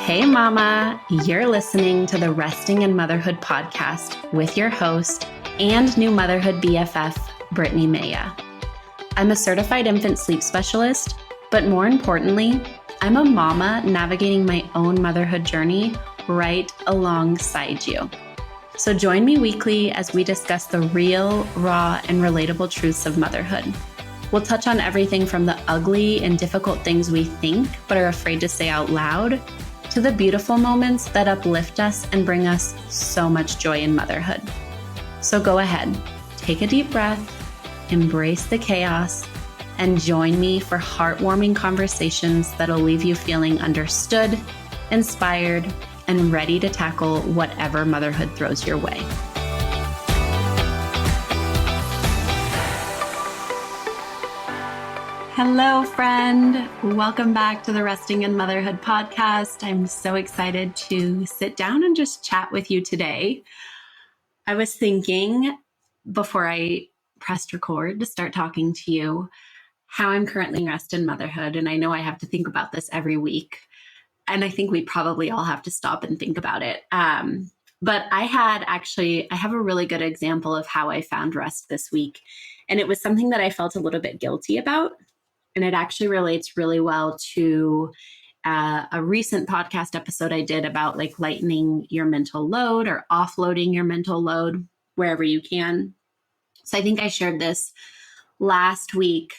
Hey, Mama, you're listening to the Resting in Motherhood podcast with your host and new motherhood BFF, Brittni Maya. I'm a certified infant sleep specialist, but more importantly, I'm a mama navigating my own motherhood journey right alongside you. So join me weekly as we discuss the real, raw, and relatable truths of motherhood. We'll touch on everything from the ugly and difficult things we think but are afraid to say out loud, to the beautiful moments that uplift us and bring us so much joy in motherhood. So go ahead, take a deep breath, embrace the chaos, and join me for heartwarming conversations that'll leave you feeling understood, inspired, and ready to tackle whatever motherhood throws your way. Hello, friend. Welcome back to the Resting in Motherhood podcast. I'm so excited to sit down and just chat with you today. I was thinking before I pressed record to start talking to you how I'm currently resting in motherhood. And I know I have to think about this every week. And I think we probably all have to stop and think about it. But I have a really good example of how I found rest this week. And it was something that I felt a little bit guilty about. And it actually relates really well to a recent podcast episode I did about like lightening your mental load or offloading your mental load wherever you can. So I think I shared this last week.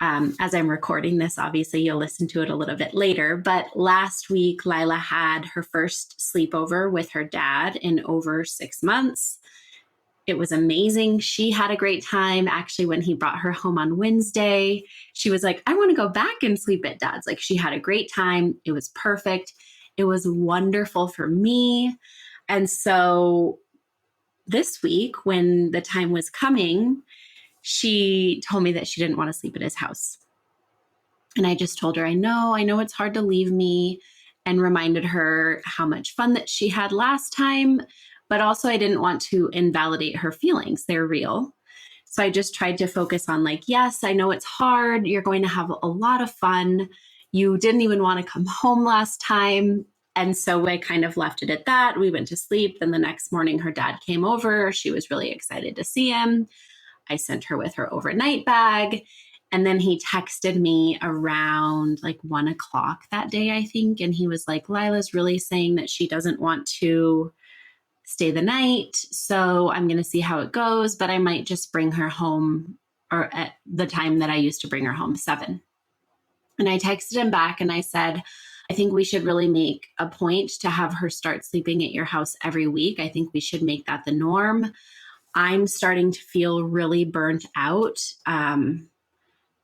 As I'm recording this, obviously you'll listen to it a little bit later. But last week, Lila had her first sleepover with her dad in over 6 months. It was amazing. She had a great time. Actually, when he brought her home on Wednesday, she was like, I want to go back and sleep at Dad's. Like, she had a great time. It was perfect. It was wonderful for me. And so this week, when the time was coming, she told me that she didn't want to sleep at his house. And I just told her, I know it's hard to leave me, and reminded her how much fun that she had last time. But also I didn't want to invalidate her feelings. They're real. So I just tried to focus on like, yes, I know it's hard. You're going to have a lot of fun. You didn't even want to come home last time. And so I kind of left it at that. We went to sleep. Then the next morning, her dad came over. She was really excited to see him. I sent her with her overnight bag. And then he texted me around like 1 o'clock that day, I think. And he was like, Lila's really saying that she doesn't want to stay the night. So I'm going to see how it goes, but I might just bring her home, or at the time that I used to bring her home, 7. And I texted him back and I said, I think we should really make a point to have her start sleeping at your house every week. I think we should make that the norm. I'm starting to feel really burnt out.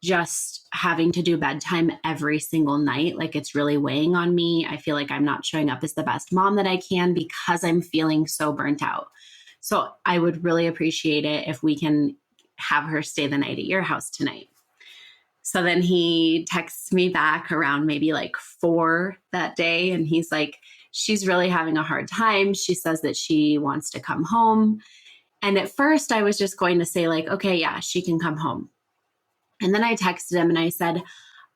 Just having to do bedtime every single night. Like, it's really weighing on me. I feel like I'm not showing up as the best mom that I can because I'm feeling so burnt out. So I would really appreciate it if we can have her stay the night at your house tonight. So then he texts me back around maybe like 4 that day. And he's like, she's really having a hard time. She says that she wants to come home. And at first I was just going to say like, okay, yeah, she can come home. And then I texted him and I said,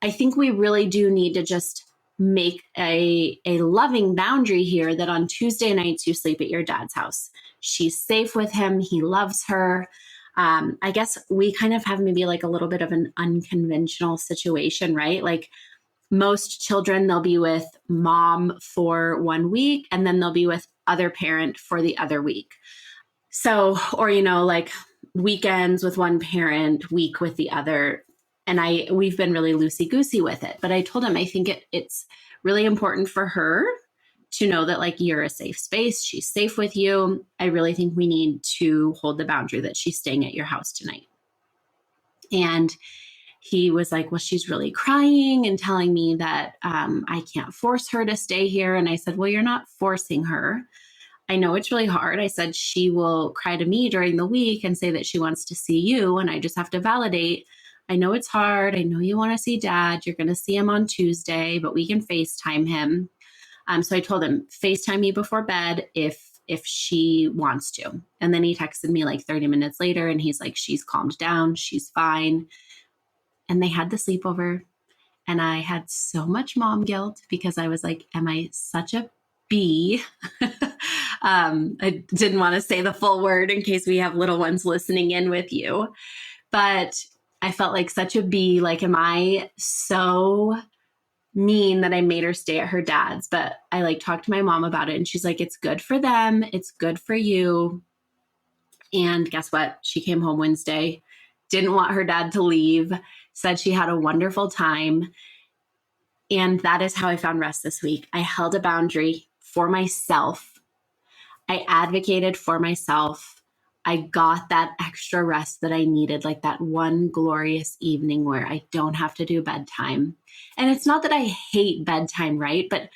I think we really do need to just make a loving boundary here that on Tuesday nights you sleep at your dad's house. She's safe with him. He loves her. I guess we kind of have maybe like a little bit of an unconventional situation, right? Like most children, they'll be with mom for 1 week and then they'll be with other parent for the other week. So, or, like weekends with one parent, week with the other. And we've been really loosey-goosey with it. But I told him, I think it's really important for her to know that like you're a safe space. She's safe with you. I really think we need to hold the boundary that she's staying at your house tonight. And he was like, well, she's really crying and telling me that I can't force her to stay here. And I said, well, you're not forcing her. I know it's really hard. I said, she will cry to me during the week and say that she wants to see you. And I just have to validate. I know it's hard. I know you want to see Dad. You're going to see him on Tuesday, but we can FaceTime him. So I told him, FaceTime me before bed if she wants to. And then he texted me like 30 minutes later and he's like, she's calmed down. She's fine. And they had the sleepover and I had so much mom guilt because I was like, am I such a B? I didn't want to say the full word in case we have little ones listening in with you, but I felt like such a B. Like, am I so mean that I made her stay at her dad's? But I like talked to my mom about it, and she's like, it's good for them. It's good for you. And guess what? She came home Wednesday, didn't want her dad to leave, said she had a wonderful time. And that is how I found rest this week. I held a boundary for myself. I advocated for myself. I got that extra rest that I needed, like that one glorious evening where I don't have to do bedtime. And it's not that I hate bedtime, right? But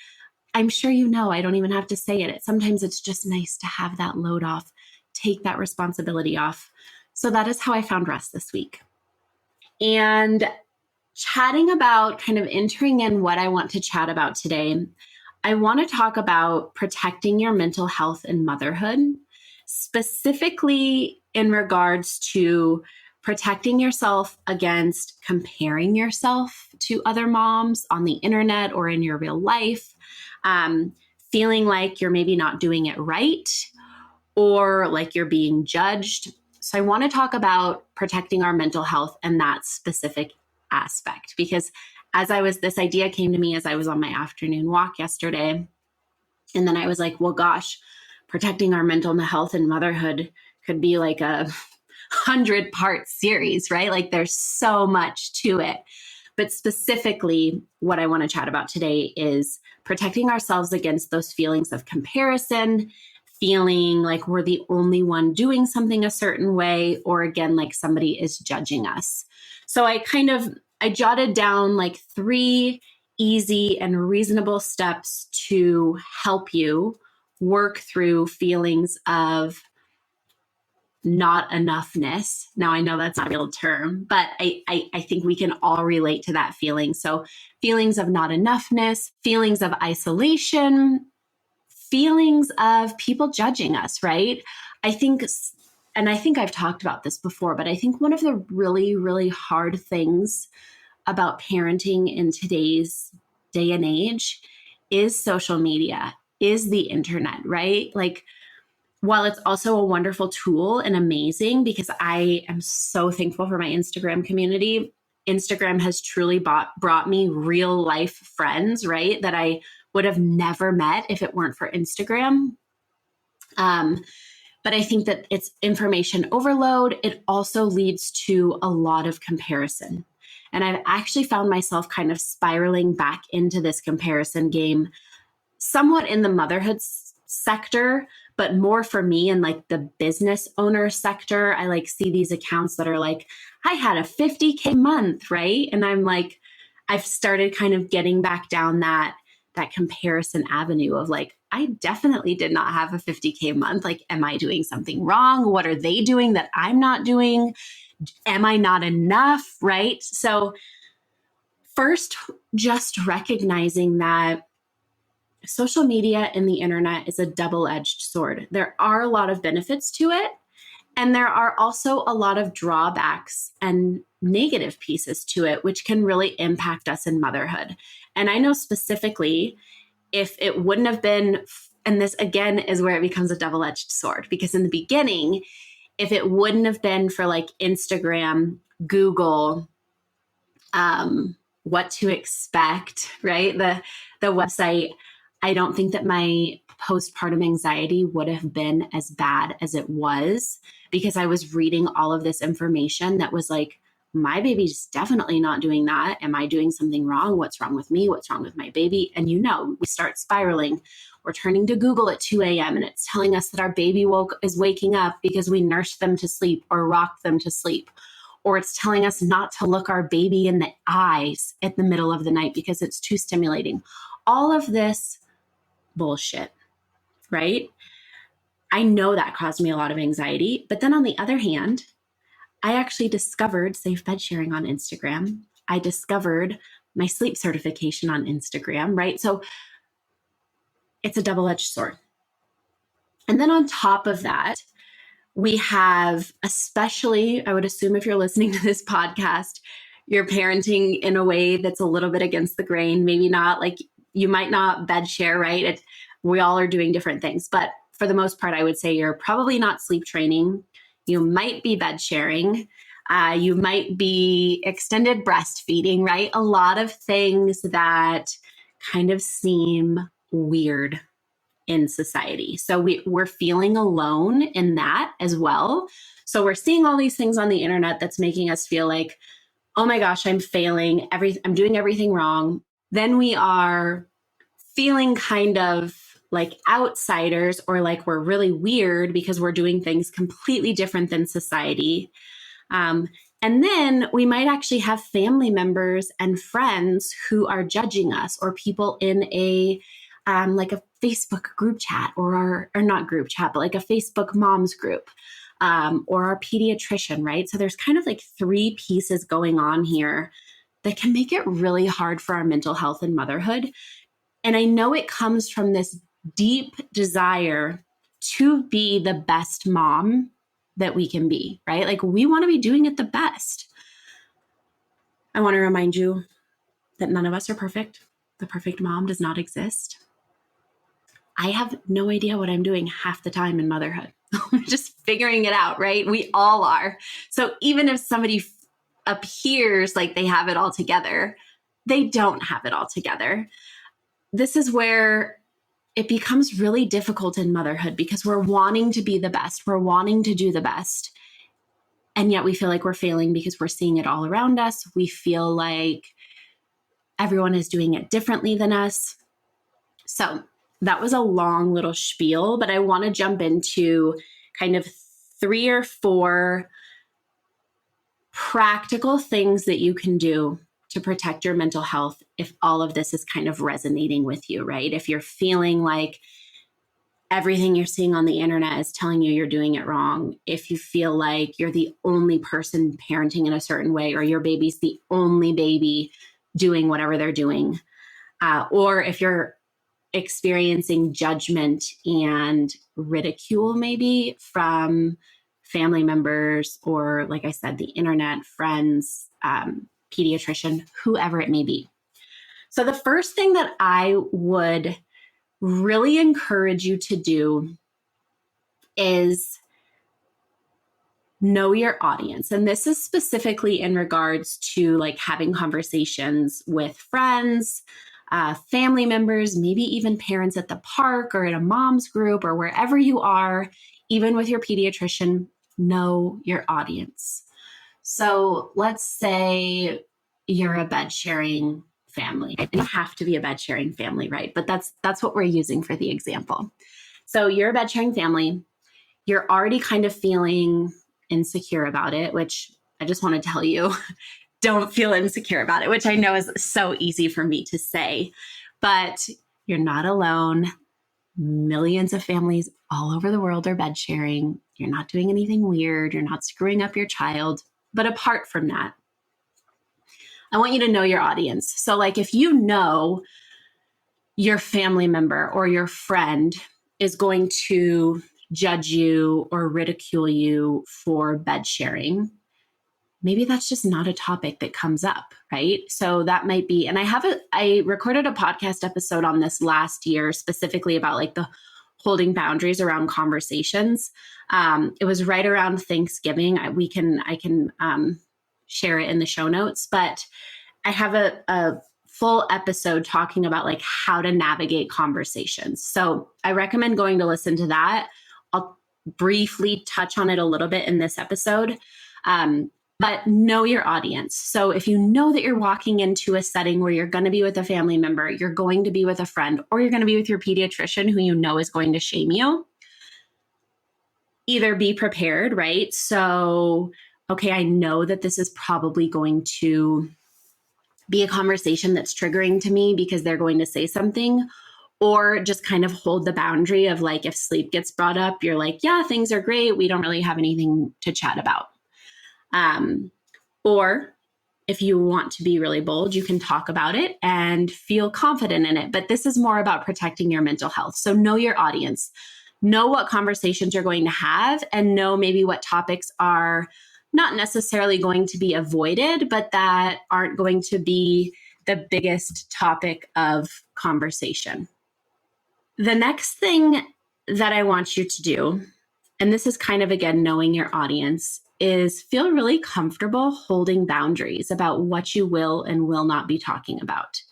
I'm sure you know, I don't even have to say it. Sometimes it's just nice to have that load off, take that responsibility off. So that is how I found rest this week. And chatting about kind of entering in what I want to chat about today, I want to talk about protecting your mental health in motherhood, specifically in regards to protecting yourself against comparing yourself to other moms on the internet or in your real life, feeling like you're maybe not doing it right or like you're being judged. So I want to talk about protecting our mental health and that specific aspect, because this idea came to me as I was on my afternoon walk yesterday. And then I was like, well, gosh, protecting our mental health and motherhood could be like a 100-part series, right? Like there's so much to it. But specifically, what I want to chat about today is protecting ourselves against those feelings of comparison, feeling like we're the only one doing something a certain way, or again, like somebody is judging us. So I jotted down like 3 easy and reasonable steps to help you work through feelings of not enoughness. Now, I know that's not a real term, but I think we can all relate to that feeling. So feelings of not enoughness, feelings of isolation, feelings of people judging us, right? I think I've talked about this before, but I think one of the really, really hard things about parenting in today's day and age is social media, is the internet, right? Like, while it's also a wonderful tool and amazing, because I am so thankful for my Instagram community, Instagram has truly brought me real life friends, right? That I would have never met if it weren't for Instagram. But I think that it's information overload. It also leads to a lot of comparison. And I've actually found myself kind of spiraling back into this comparison game, somewhat in the motherhood sector, but more for me in like the business owner sector. I like see these accounts that are like, I had a 50K month, right? And I'm like, I've started kind of getting back down that comparison avenue of like, I definitely did not have a 50K month. Like, am I doing something wrong? What are they doing that I'm not doing? Am I not enough? Right? So first, just recognizing that social media and the internet is a double-edged sword. There are a lot of benefits to it, and there are also a lot of drawbacks and negative pieces to it, which can really impact us in motherhood. And I know specifically, if it wouldn't have been, and this again is where it becomes a double-edged sword, because in the beginning, if it wouldn't have been for like Instagram, Google, what to expect, right? The website, I don't think that my postpartum anxiety would have been as bad as it was, because I was reading all of this information that was like, my baby's definitely not doing that. Am I doing something wrong? What's wrong with me? What's wrong with my baby? And we start spiraling. We're turning to Google at 2 a.m. and it's telling us that our baby is waking up because we nursed them to sleep or rocked them to sleep. Or it's telling us not to look our baby in the eyes at the middle of the night because it's too stimulating. All of this bullshit, right? I know that caused me a lot of anxiety. But then on the other hand, I actually discovered safe bed sharing on Instagram. I discovered my sleep certification on Instagram, right? So it's a double-edged sword. And then on top of that, we have, especially, I would assume if you're listening to this podcast, you're parenting in a way that's a little bit against the grain, maybe not like you might not bed share, right? We all are doing different things, but for the most part, I would say you're probably not sleep training. You might be bed sharing. You might be extended breastfeeding, right? A lot of things that kind of seem weird in society. So we're feeling alone in that as well. So we're seeing all these things on the internet that's making us feel like, oh my gosh, I'm failing. I'm doing everything wrong. Then we are feeling kind of like outsiders or like we're really weird because we're doing things completely different than society. And then we might actually have family members and friends who are judging us, or people in a like a Facebook group chat or not group chat, but like a Facebook moms group, or our pediatrician, right? So there's kind of like three pieces going on here that can make it really hard for our mental health and motherhood. And I know it comes from this deep desire to be the best mom that we can be, right? Like we want to be doing it the best. I want to remind you that none of us are perfect. The perfect mom does not exist. I have no idea what I'm doing half the time in motherhood. I'm just figuring it out, right? We all are. So even if somebody appears like they have it all together, they don't have it all together. This is where it becomes really difficult in motherhood because we're wanting to be the best. We're wanting to do the best. And yet we feel like we're failing because we're seeing it all around us. We feel like everyone is doing it differently than us. So that was a long little spiel, but I want to jump into kind of 3 or 4 practical things that you can do to protect your mental health if all of this is kind of resonating with you, right? If you're feeling like everything you're seeing on the internet is telling you you're doing it wrong, if you feel like you're the only person parenting in a certain way, or your baby's the only baby doing whatever they're doing, or if you're experiencing judgment and ridicule maybe from family members, or like I said, the internet, friends, pediatrician, whoever it may be. So the first thing that I would really encourage you to do is know your audience. And this is specifically in regards to like having conversations with friends, family members, maybe even parents at the park or in a mom's group or wherever you are, even with your pediatrician. Know your audience. So let's say you're a bed sharing family. And you have to be a bed sharing family, right? But that's what we're using for the example. So you're a bed sharing family. You're already kind of feeling insecure about it, which I just want to tell you, don't feel insecure about it, which I know is so easy for me to say, but you're not alone. Millions of families all over the world are bed sharing. You're not doing anything weird. You're not screwing up your child. But apart from that, I want you to know your audience. So like if you know your family member or your friend is going to judge you or ridicule you for bed sharing, maybe that's just not a topic that comes up, right? So that might be, and I recorded a podcast episode on this last year specifically about like the holding boundaries around conversations. It was right around Thanksgiving. I can share it in the show notes, but I have a full episode talking about like how to navigate conversations. So I recommend going to listen to that. I'll briefly touch on it a little bit in this episode. But know your audience. So if you know that you're walking into a setting where you're going to be with a family member, you're going to be with a friend, or you're going to be with your pediatrician who you know is going to shame you, either be prepared, right? So, okay, I know that this is probably going to be a conversation that's triggering to me because they're going to say something, or just kind of hold the boundary of like, if sleep gets brought up, you're like, yeah, things are great. We don't really have anything to chat about. Or if you want to be really bold, you can talk about it and feel confident in it. But this is more about protecting your mental health. So know your audience, know what conversations you're going to have, and know maybe what topics are not necessarily going to be avoided, but that aren't going to be the biggest topic of conversation. The next thing that I want you to do, and this is kind of, again, knowing your audience, is feel really comfortable holding boundaries about what you will and will not be talking about.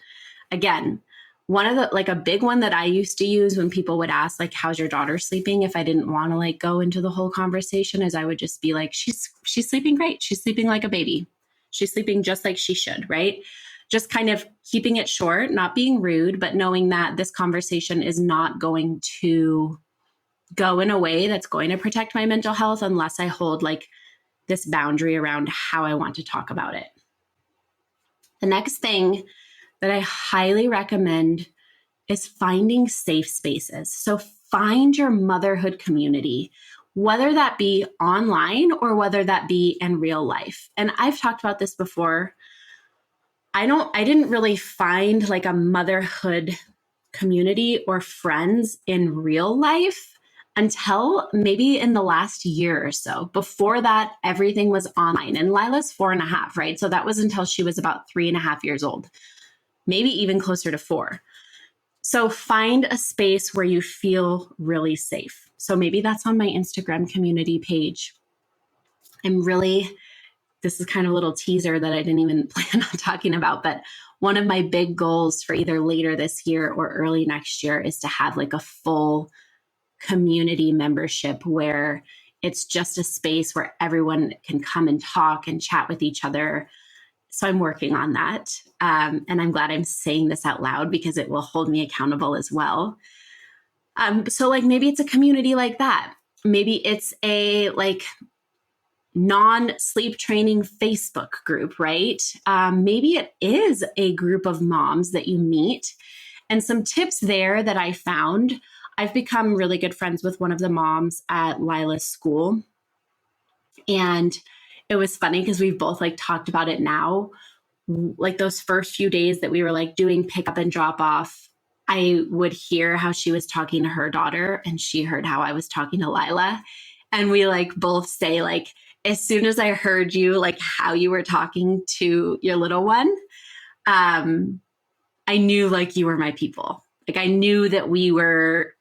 Again, one of the, like a big one that I used to use when people would ask, like, how's your daughter sleeping? If I didn't want to like go into the whole conversation, is I would just be like, she's sleeping great. She's sleeping like a baby. She's sleeping just like she should, right? Just kind of keeping it short, not being rude, but knowing that this conversation is not going to go in a way that's going to protect my mental health unless I hold like this boundary around how I want to talk about it. The next thing that I highly recommend is finding safe spaces. So find your motherhood community, whether that be online or whether that be in real life. And I've talked about this before. I didn't really find like a motherhood community or friends in real life until maybe in the last year or so. Before that, everything was online. And Lila's 4.5, right? So that was until she was about 3.5 years old, maybe even closer to 4. So find a space where you feel really safe. So maybe that's on my Instagram community page. This is kind of a little teaser that I didn't even plan on talking about, but one of my big goals for either later this year or early next year is to have like a full community membership where it's just a space where everyone can come and talk and chat with each other. So I'm working on that. And I'm glad I'm saying this out loud because it will hold me accountable as well. So like maybe it's a community like that. Maybe it's a like non-sleep training Facebook group, right? Maybe it is a group of moms that you meet. And some tips there that I found, I've become really good friends with one of the moms at Lila's school. And it was funny because we've both like talked about it now. Like those first few days that we were like doing pickup and drop off, I would hear how she was talking to her daughter and she heard how I was talking to Lila. And we like both say like, as soon as I heard you, like how you were talking to your little one, I knew like you were my people. Like I knew that we were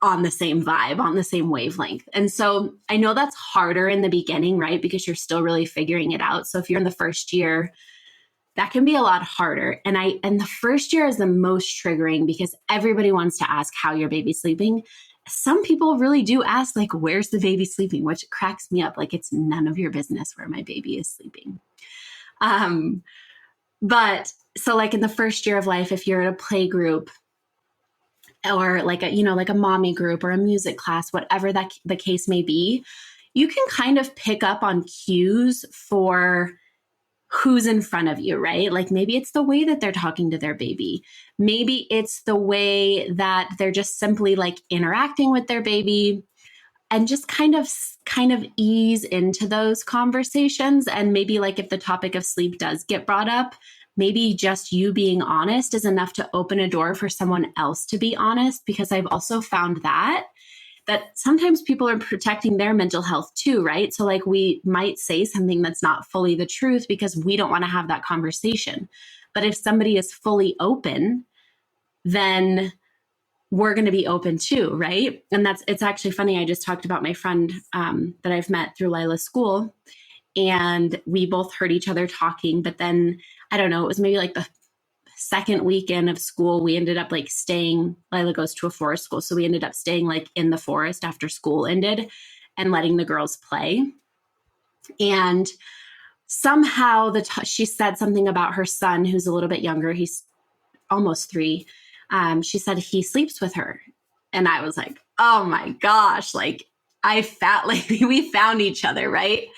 on the same vibe, on the same wavelength. And so I know that's harder in the beginning, right? Because you're still really figuring it out. So if you're in the first year, that can be a lot harder. And the first year is the most triggering because everybody wants to ask how your baby's sleeping. Some people really do ask, like, where's the baby sleeping? Which cracks me up. Like, it's none of your business where my baby is sleeping. But so like in the first year of life, if you're at a play group or like a mommy group or a music class, whatever that the case may be, you can kind of pick up on cues for who's in front of you, right? Like maybe it's the way that they're talking to their baby. Maybe it's the way that they're just simply like interacting with their baby, and just kind of ease into those conversations. And maybe like if the topic of sleep does get brought up, maybe just you being honest is enough to open a door for someone else to be honest, because I've also found that sometimes people are protecting their mental health too, right? So like we might say something that's not fully the truth because we don't want to have that conversation. But if somebody is fully open, then we're going to be open too, right? And it's actually funny. I just talked about my friend that I've met through Lila's school, and we both heard each other talking, but then I don't know, it was maybe like the second weekend of school, we ended up like staying. Lila goes to a forest school. So we ended up staying like in the forest after school ended and letting the girls play. And somehow she said something about her son, who's a little bit younger. He's almost 3. She said he sleeps with her. And I was like, oh my gosh, like I felt like we found each other, right?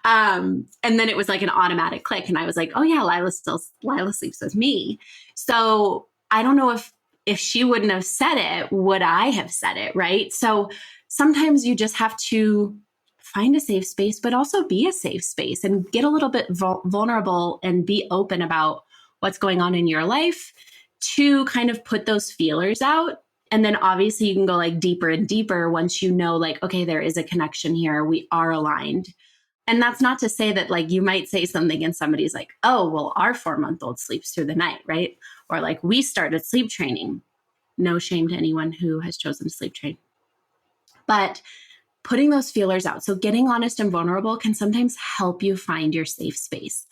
And then it was like an automatic click. And I was like, oh yeah, Lila sleeps with me. So I don't know if she wouldn't have said it, would I have said it, right? So sometimes you just have to find a safe space, but also be a safe space and get a little bit vulnerable and be open about what's going on in your life to kind of put those feelers out. And then obviously you can go like deeper and deeper once you know like, okay, there is a connection here. We are aligned. And that's not to say that like you might say something and somebody's like, oh, well, our 4-month-old sleeps through the night, right? Or like we started sleep training. No shame to anyone who has chosen to sleep train. But putting those feelers out, so getting honest and vulnerable can sometimes help you find your safe space.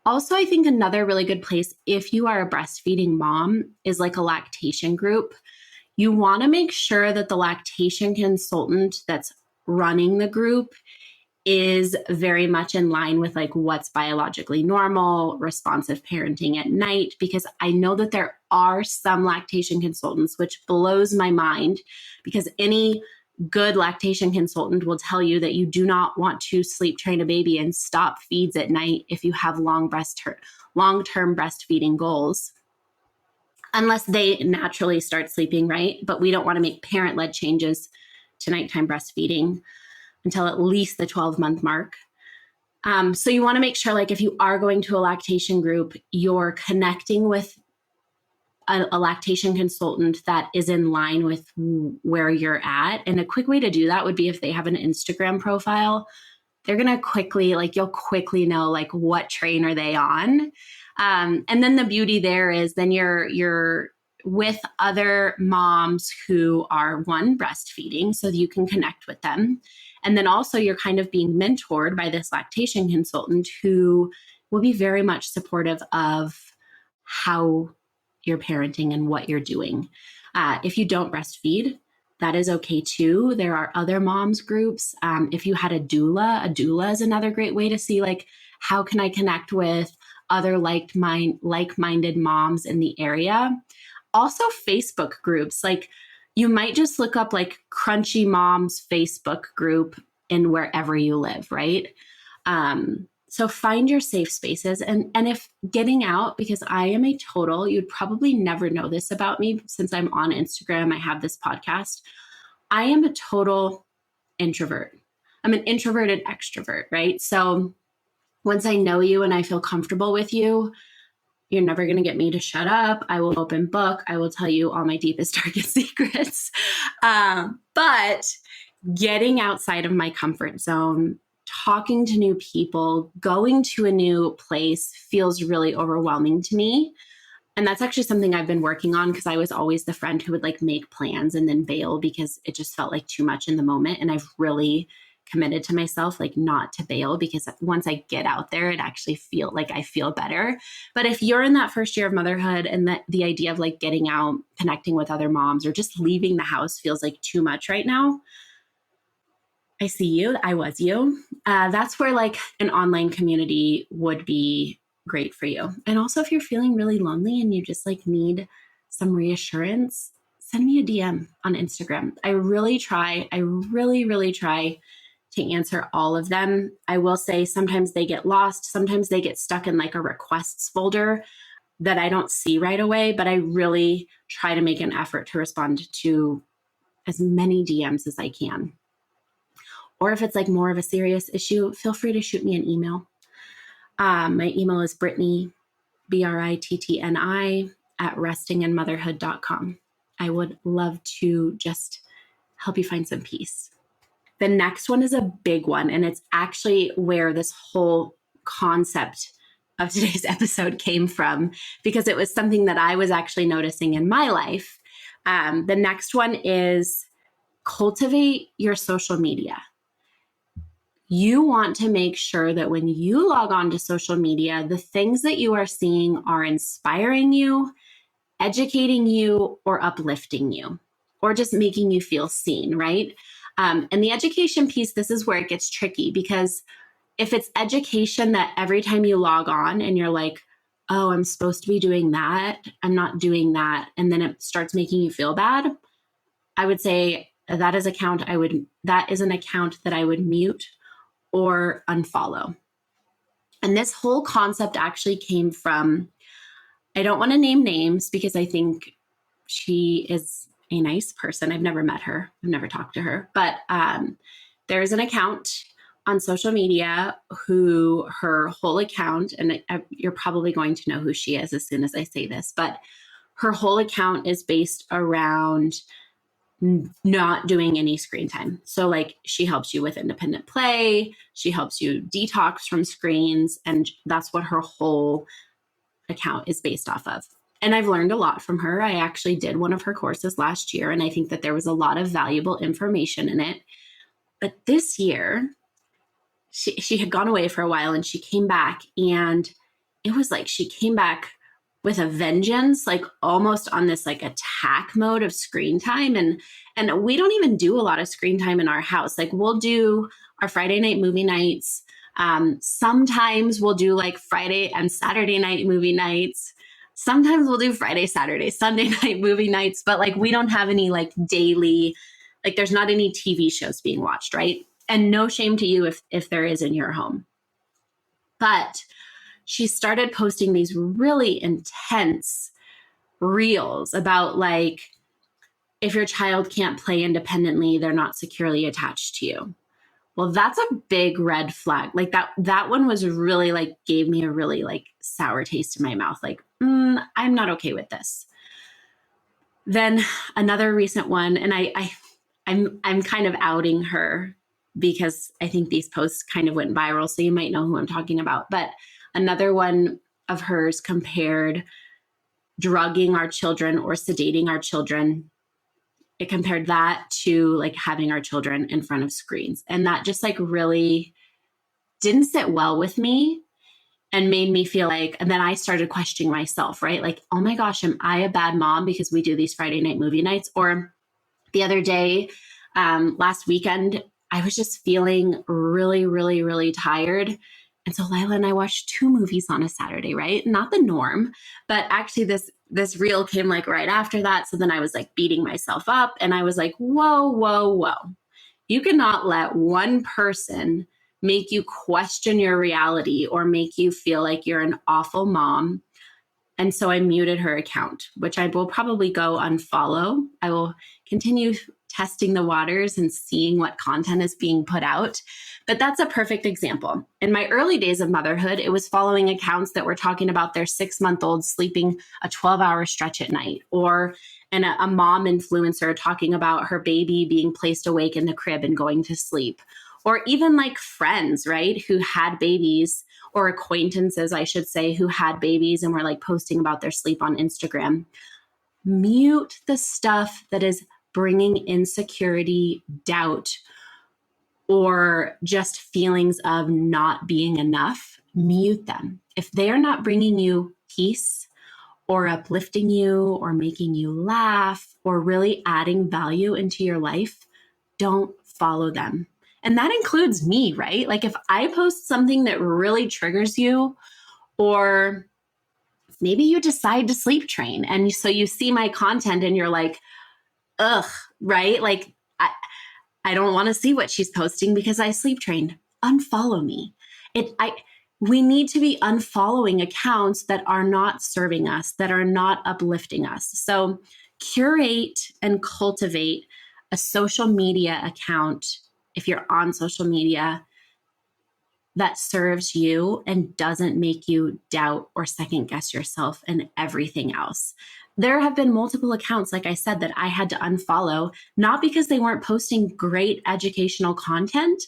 Also, I think another really good place if you are a breastfeeding mom is like a lactation group. You want to make sure that the lactation consultant that's running the group is very much in line with like what's biologically normal, responsive parenting at night, because I know that there are some lactation consultants, which blows my mind, because any good lactation consultant will tell you that you do not want to sleep train a baby and stop feeds at night if you have long-term breastfeeding goals, unless they naturally start sleeping right. But we don't want to make parent-led changes to nighttime breastfeeding until at least the 12-month mark. So you want to make sure, like, if you are going to a lactation group, you're connecting with a lactation consultant that is in line with where you're at. And a quick way to do that would be if they have an Instagram profile. They're going to quickly, like, you'll quickly know, like, what train are they on. And then the beauty there is then you're with other moms who are breastfeeding, so that you can connect with them. And then also you're kind of being mentored by this lactation consultant who will be very much supportive of how you're parenting and what you're doing. If you don't breastfeed, that is okay too. There are other moms groups. If you had a doula is another great way to see, like, how can I connect with other like-minded moms in the area. Also Facebook groups, like you might just look up like Crunchy Moms Facebook group in wherever you live, right? So find your safe spaces. And if getting out, because I am a total, you'd probably never know this about me since I'm on Instagram, I have this podcast. I am a total introvert. I'm an introverted extrovert, right? So once I know you and I feel comfortable with you, you're never going to get me to shut up. I will open book. I will tell you all my deepest, darkest secrets. But getting outside of my comfort zone, talking to new people, going to a new place feels really overwhelming to me. And that's actually something I've been working on, because I was always the friend who would like make plans and then bail because it just felt like too much in the moment. And I've really committed to myself, like, not to bail, because once I get out there, it actually feel like I feel better. But if you're in that first year of motherhood and the idea of like getting out, connecting with other moms, or just leaving the house feels like too much right now, I see you. I was you. That's where like an online community would be great for you. And also if you're feeling really lonely and you just like need some reassurance, send me a DM on Instagram. I really try to answer all of them. I will say sometimes they get lost. Sometimes they get stuck in like a requests folder that I don't see right away, but I really try to make an effort to respond to as many DMs as I can. Or if it's like more of a serious issue, feel free to shoot me an email. My email is Brittni, Brittni, @restingandmotherhood.com. I would love to just help you find some peace. The next one is a big one, and it's actually where this whole concept of today's episode came from, because it was something that I was actually noticing in my life. The next one is cultivate your social media. You want to make sure that when you log on to social media, the things that you are seeing are inspiring you, educating you, or uplifting you, or just making you feel seen, right? And the education piece, this is where it gets tricky, because if it's education that every time you log on and you're like, oh, I'm supposed to be doing that, I'm not doing that, and then it starts making you feel bad, I would say that is an account that I would mute or unfollow. And this whole concept actually came from, I don't want to name names because I think she is a nice person. I've never met her. I've never talked to her. But there's an account on social media who her whole account, and you're probably going to know who she is as soon as I say this, but her whole account is based around not doing any screen time. So like she helps you with independent play, she helps you detox from screens, and that's what her whole account is based off of. And I've learned a lot from her. I actually did one of her courses last year, and I think that there was a lot of valuable information in it. But this year, she had gone away for a while and she came back, and it was like she came back with a vengeance, like almost on this like attack mode of screen time. And we don't even do a lot of screen time in our house. Like we'll do our Friday night movie nights. Sometimes we'll do like Friday and Saturday night movie nights. Sometimes we'll do Friday, Saturday, Sunday night movie nights, but like we don't have any like daily, like there's not any TV shows being watched, right? And no shame to you if there is in your home. But she started posting these really intense reels about like, if your child can't play independently, they're not securely attached to you. Well, that's a big red flag. Like that one was really like, gave me a really like sour taste in my mouth. Like, I'm not okay with this. Then another recent one, and I'm kind of outing her because I think these posts kind of went viral, so you might know who I'm talking about. But another one of hers compared drugging our children or sedating our children. It compared that to like having our children in front of screens. And that just like really didn't sit well with me and made me feel like, and then I started questioning myself, right? Like, oh my gosh, am I a bad mom because we do these Friday night movie nights? Or the other day, last weekend, I was just feeling really, really, really tired. And so Lila and I watched 2 movies on a Saturday, right? Not the norm, but actually this reel came like right after that. So then I was like beating myself up and I was like, whoa, whoa, whoa. You cannot let one person make you question your reality or make you feel like you're an awful mom. And so I muted her account, which I will probably go unfollow. I will continue testing the waters and seeing what content is being put out. But that's a perfect example. In my early days of motherhood, it was following accounts that were talking about their 6-month-old sleeping a 12-hour stretch at night, or a mom influencer talking about her baby being placed awake in the crib and going to sleep, or even like friends, right, who had babies, or acquaintances, I should say, who had babies and were like posting about their sleep on Instagram. Mute the stuff that is bringing insecurity, doubt, or just feelings of not being enough. Mute them. If they are not bringing you peace or uplifting you or making you laugh or really adding value into your life, don't follow them. And that includes me, right? Like if I post something that really triggers you, or maybe you decide to sleep train and so you see my content and you're like, ugh, right? Like I don't want to see what she's posting because I sleep trained. Unfollow me. We need to be unfollowing accounts that are not serving us, that are not uplifting us. So curate and cultivate a social media account, if you're on social media, that serves you and doesn't make you doubt or second guess yourself and everything else. There have been multiple accounts, like I said, that I had to unfollow, not because they weren't posting great educational content,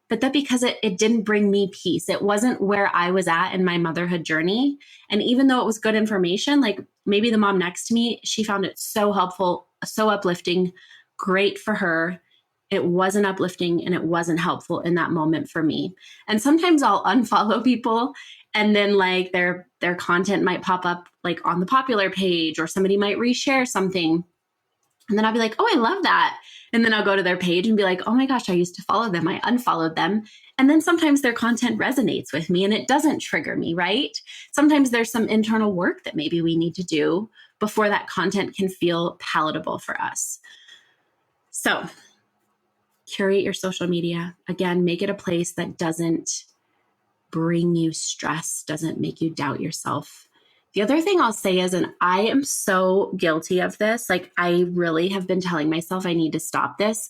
but that because it didn't bring me peace. It wasn't where I was at in my motherhood journey. And even though it was good information, like maybe the mom next to me, she found it so helpful, so uplifting, great for her. It wasn't uplifting and it wasn't helpful in that moment for me. And sometimes I'll unfollow people and then like their content might pop up like on the popular page, or somebody might reshare something. And then I'll be like, oh, I love that. And then I'll go to their page and be like, oh my gosh, I used to follow them. I unfollowed them. And then sometimes their content resonates with me and it doesn't trigger me, right? Sometimes there's some internal work that maybe we need to do before that content can feel palatable for us. So curate your social media. Again, make it a place that doesn't bring you stress, doesn't make you doubt yourself. The other thing I'll say is, and I am so guilty of this, like I really have been telling myself I need to stop this.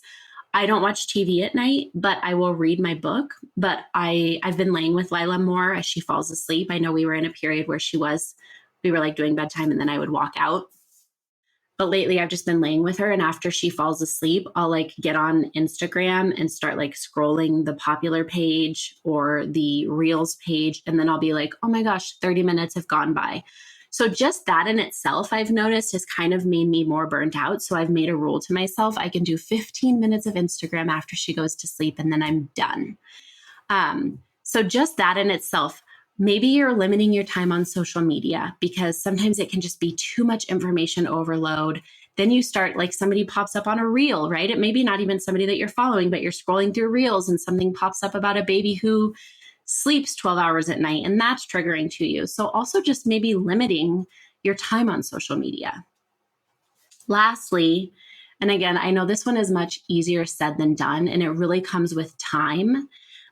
I don't watch TV at night, but I will read my book. But I've been laying with Lila more as she falls asleep. I know we were in a period where we were like doing bedtime and then I would walk out. But lately I've just been laying with her, and after she falls asleep, I'll like get on Instagram and start like scrolling the popular page or the Reels page. And then I'll be like, oh my gosh, 30 minutes have gone by. So just that in itself, I've noticed, has kind of made me more burnt out. So I've made a rule to myself. I can do 15 minutes of Instagram after she goes to sleep, and then I'm done. So just that in itself, maybe you're limiting your time on social media because sometimes it can just be too much information overload. Then you start, like, somebody pops up on a reel, right? It may be not even somebody that you're following, but you're scrolling through reels and something pops up about a baby who sleeps 12 hours at night, and that's triggering to you. So also just maybe limiting your time on social media. Lastly, and again, I know this one is much easier said than done, and it really comes with time,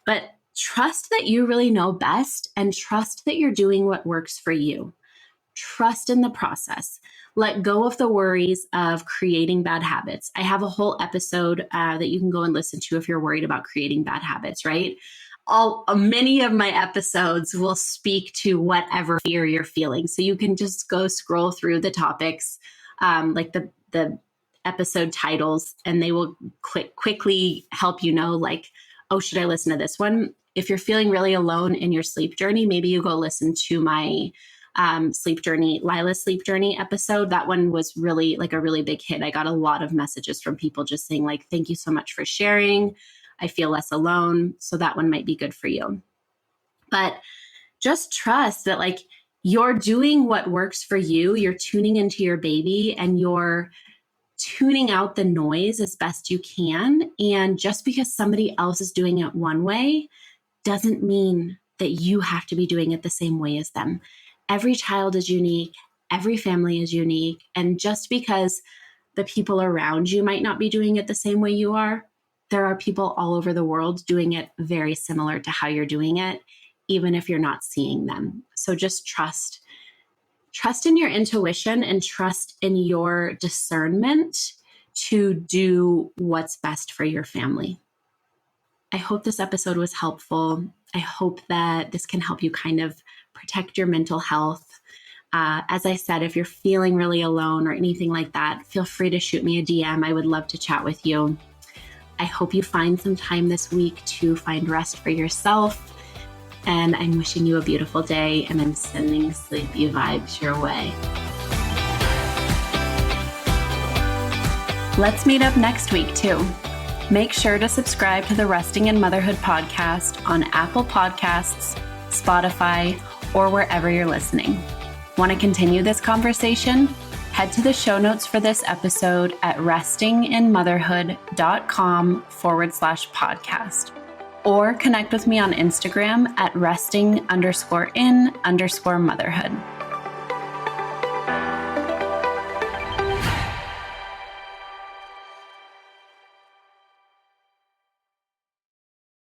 but trust that you really know best and trust that you're doing what works for you. Trust in the process. Let go of the worries of creating bad habits. I have a whole episode that you can go and listen to if you're worried about creating bad habits, right? Many of my episodes will speak to whatever fear you're feeling. So you can just go scroll through the topics, like the episode titles, and they will quickly help you know, like, oh, should I listen to this one? If you're feeling really alone in your sleep journey, maybe you go listen to my Lila's sleep journey episode. That one was really like a really big hit. I got a lot of messages from people just saying like, thank you so much for sharing. I feel less alone. So that one might be good for you. But just trust that, like, you're doing what works for you. You're tuning into your baby and you're tuning out the noise as best you can. And just because somebody else is doing it one way doesn't mean that you have to be doing it the same way as them. Every child is unique. Every family is unique. And just because the people around you might not be doing it the same way you are, there are people all over the world doing it very similar to how you're doing it, even if you're not seeing them. So just trust in your intuition and trust in your discernment to do what's best for your family. I hope this episode was helpful. I hope that this can help you kind of protect your mental health. As I said, if you're feeling really alone or anything like that, feel free to shoot me a DM. I would love to chat with you. I hope you find some time this week to find rest for yourself. And I'm wishing you a beautiful day, and I'm sending sleepy vibes your way. Let's meet up next week too. Make sure to subscribe to the Resting in Motherhood podcast on Apple Podcasts, Spotify, or wherever you're listening. Want to continue this conversation? Head to the show notes for this episode at restinginmotherhood.com/podcast. Or connect with me on Instagram at resting_in_motherhood.